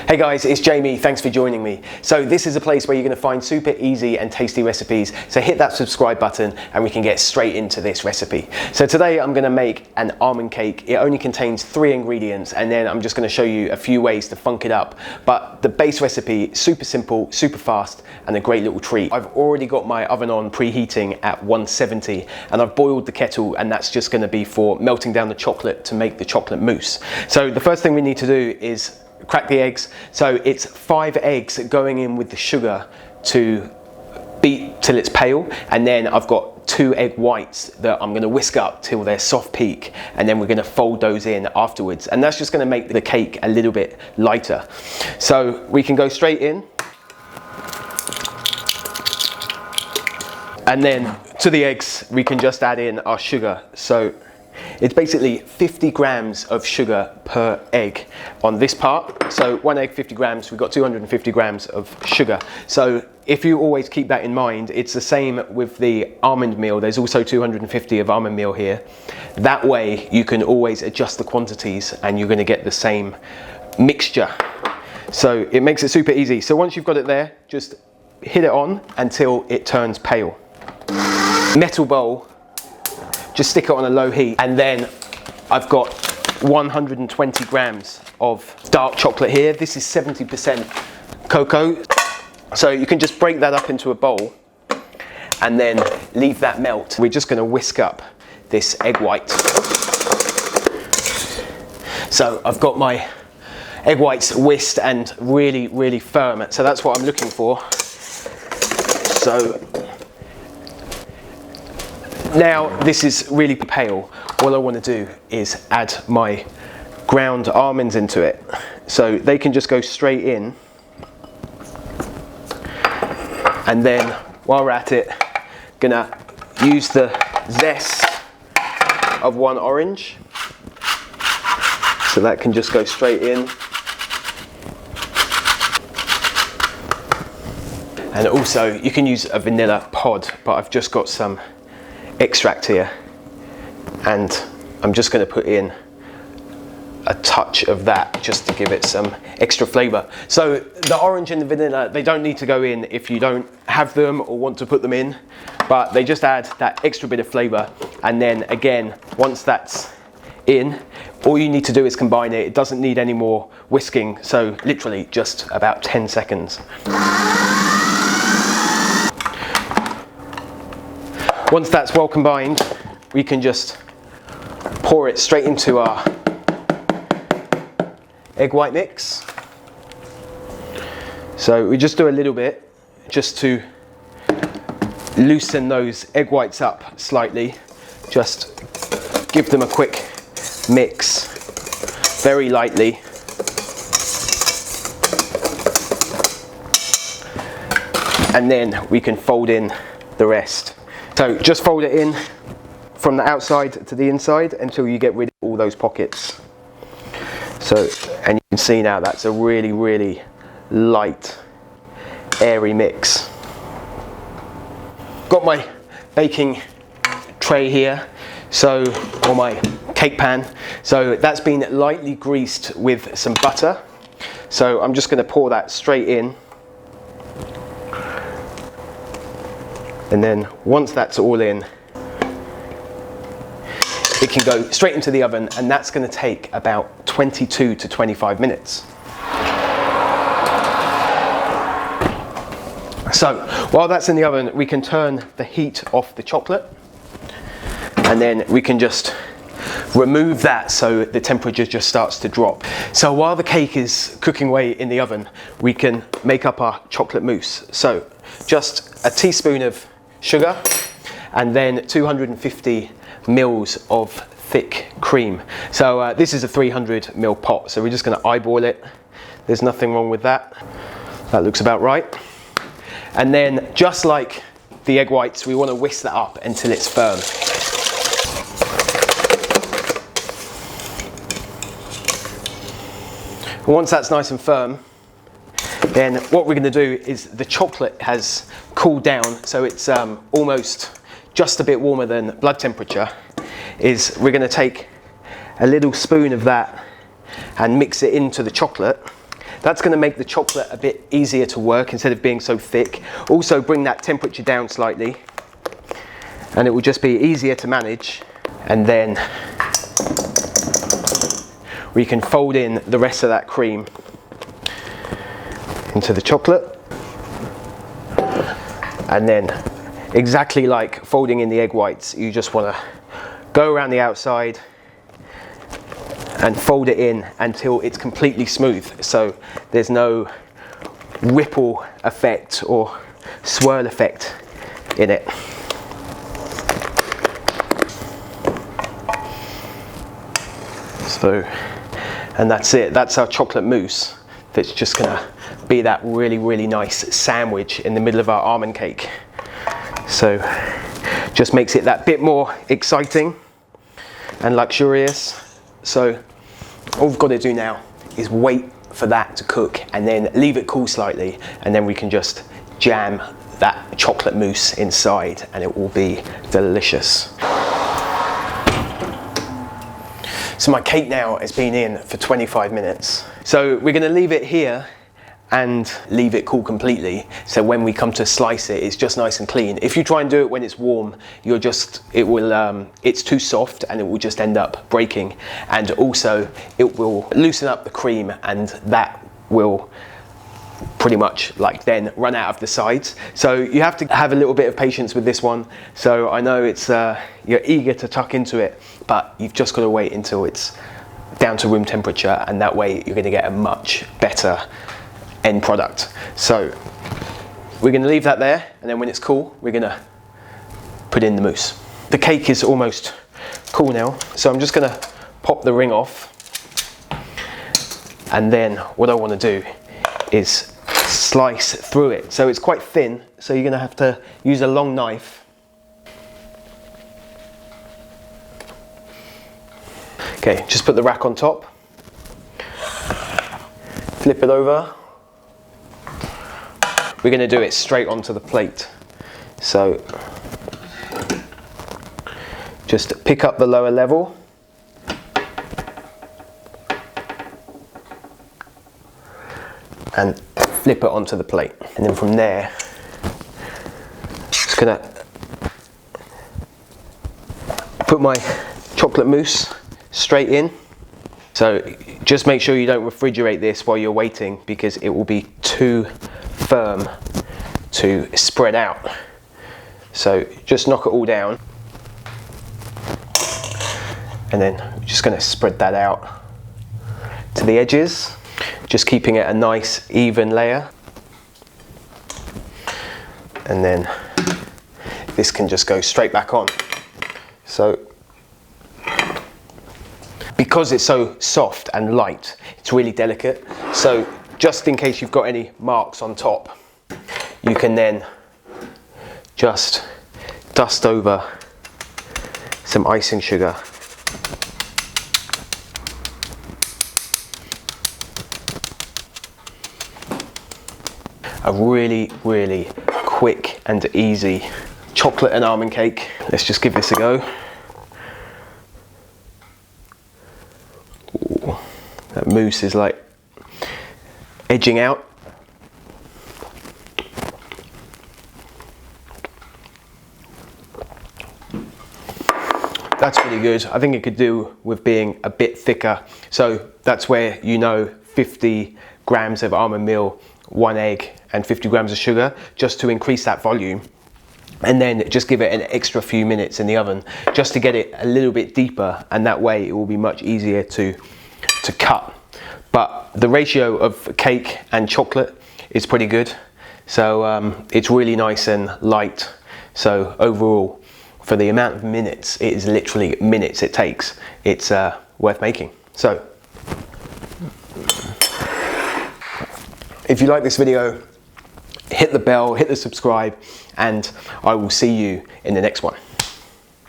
Hey guys, it's Jamie, thanks for joining me. So this is a place where you're going to find super easy and tasty recipes, so hit that subscribe button and we can get straight into this recipe. So today I'm going to make an almond cake. It only contains 3 ingredients and then I'm just going to show you a few ways to funk it up. But the base recipe, super simple, super fast and a great little treat. I've already got my oven on preheating at 170 and I've boiled the kettle, and that's just going to be for melting down the chocolate to make the chocolate mousse. So the first thing we need to do is crack the eggs. So it's 5 eggs going in with the sugar to beat till it's pale, and then I've got 2 egg whites that I'm going to whisk up till they're soft peak, and then we're going to fold those in afterwards, and that's just going to make the cake a little bit lighter. So we can go straight in, and then to the eggs we can just add in our sugar. So it's basically 50 grams of sugar per egg on this part. So 1 egg, 50 grams, we've got 250 grams of sugar. So if you always keep that in mind, it's the same with the almond meal. There's also 250 of almond meal here. That way you can always adjust the quantities and you're going to get the same mixture. So it makes it super easy. So once you've got it there, just hit it on until it turns pale. Metal bowl, just stick it on a low heat, and then I've got 120 grams of dark chocolate here. This is 70% cocoa. So you can just break that up into a bowl and then leave that melt. We're just going to whisk up this egg white. So I've got my egg whites whisked and really, really firm. So that's what I'm looking for. So now this is really pale. All I want to do is add my ground almonds into it. So they can just go straight in. And then while we're at it, gonna use the zest of 1 orange. So that can just go straight in. And also you can use a vanilla pod, but I've just got some extract here, and I'm just going to put in a touch of that just to give it some extra flavour. So the orange and the vanilla, they don't need to go in if you don't have them or want to put them in, but they just add that extra bit of flavour. And then again, once that's in, all you need to do is combine it. It doesn't need any more whisking, so literally just about 10 seconds. Once that's well combined, we can just pour it straight into our egg white mix. So we just do a little bit just to loosen those egg whites up slightly. Just give them a quick mix, very lightly. And then we can fold in the rest. So just fold it in from the outside to the inside until you get rid of all those pockets. So, and you can see now that's a really, really light, airy mix. Got my baking tray here, so, or my cake pan. So that's been lightly greased with some butter. So I'm just going to pour that straight in. And then once that's all in, it can go straight into the oven, and that's going to take about 22 to 25 minutes. So while that's in the oven, we can turn the heat off the chocolate, and then we can just remove that so the temperature just starts to drop. So while the cake is cooking away in the oven, we can make up our chocolate mousse. So just a teaspoon of sugar and then 250 mils of thick cream. So this is a 300 ml pot, so we're just going to eyeball it. There's nothing wrong with that. That looks about right. And then just like the egg whites, we want to whisk that up until it's firm. And once that's nice and firm, then what we're going to do is the chocolate has cooled down, so it's almost just a bit warmer than blood temperature. Is we're going to take a little spoon of that and mix it into the chocolate, That's going to make the chocolate a bit easier to work instead of being so thick. Also bring that temperature down slightly, and it will just be easier to manage. And then we can fold in the rest of that cream into the chocolate. And then, exactly like folding in the egg whites, you just want to go around the outside and fold it in until it's completely smooth, so there's no ripple effect or swirl effect in it. So, and that's it. That's our chocolate mousse. That's just gonna be that really, really nice sandwich in the middle of our almond cake. So, just makes it that bit more exciting and luxurious. So all we've got to do now is wait for that to cook and then leave it cool slightly, and then we can just jam that chocolate mousse inside and it will be delicious. So my cake now has been in for 25 minutes. So we're going to leave it here and leave it cool completely, so when we come to slice it, it's just nice and clean. If you try and do it when it's warm, it's too soft and it will just end up breaking, and also it will loosen up the cream, and that will pretty much like then run out of the sides. So you have to have a little bit of patience with this one. So I know it's you're eager to tuck into it, but you've just got to wait until it's down to room temperature, and that way you're going to get a much better end product. So we're going to leave that there, and then when it's cool, we're going to put in the mousse. The cake is almost cool now, so I'm just going to pop the ring off, and then what I want to do is slice through it. So it's quite thin, so you're going to have to use a long knife. Okay, just put the rack on top, flip it over. We're going to do it straight onto the plate. So just pick up the lower level, and flip it onto the plate. And then from there, just going to put my chocolate mousse straight in. So just make sure you don't refrigerate this while you're waiting, because it will be too firm to spread out. So just knock it all down, and then we're just going to spread that out to the edges, just keeping it a nice even layer. And then this can just go straight back on. So because it's so soft and light, it's really delicate. So just in case you've got any marks on top, you can then just dust over some icing sugar. A really, really quick and easy chocolate and almond cake. Let's just give this a go. Ooh, that mousse is like edging out. That's pretty good. I think it could do with being a bit thicker. So that's where, 50 grams of almond meal, 1 egg and 50 grams of sugar, just to increase that volume. And then just give it an extra few minutes in the oven just to get it a little bit deeper, and that way it will be much easier to cut. But the ratio of cake and chocolate is pretty good. So it's really nice and light. So overall, for the amount of minutes, it is literally minutes it takes, it's worth making. So if you like this video, hit the bell, hit the subscribe, and I will see you in the next one.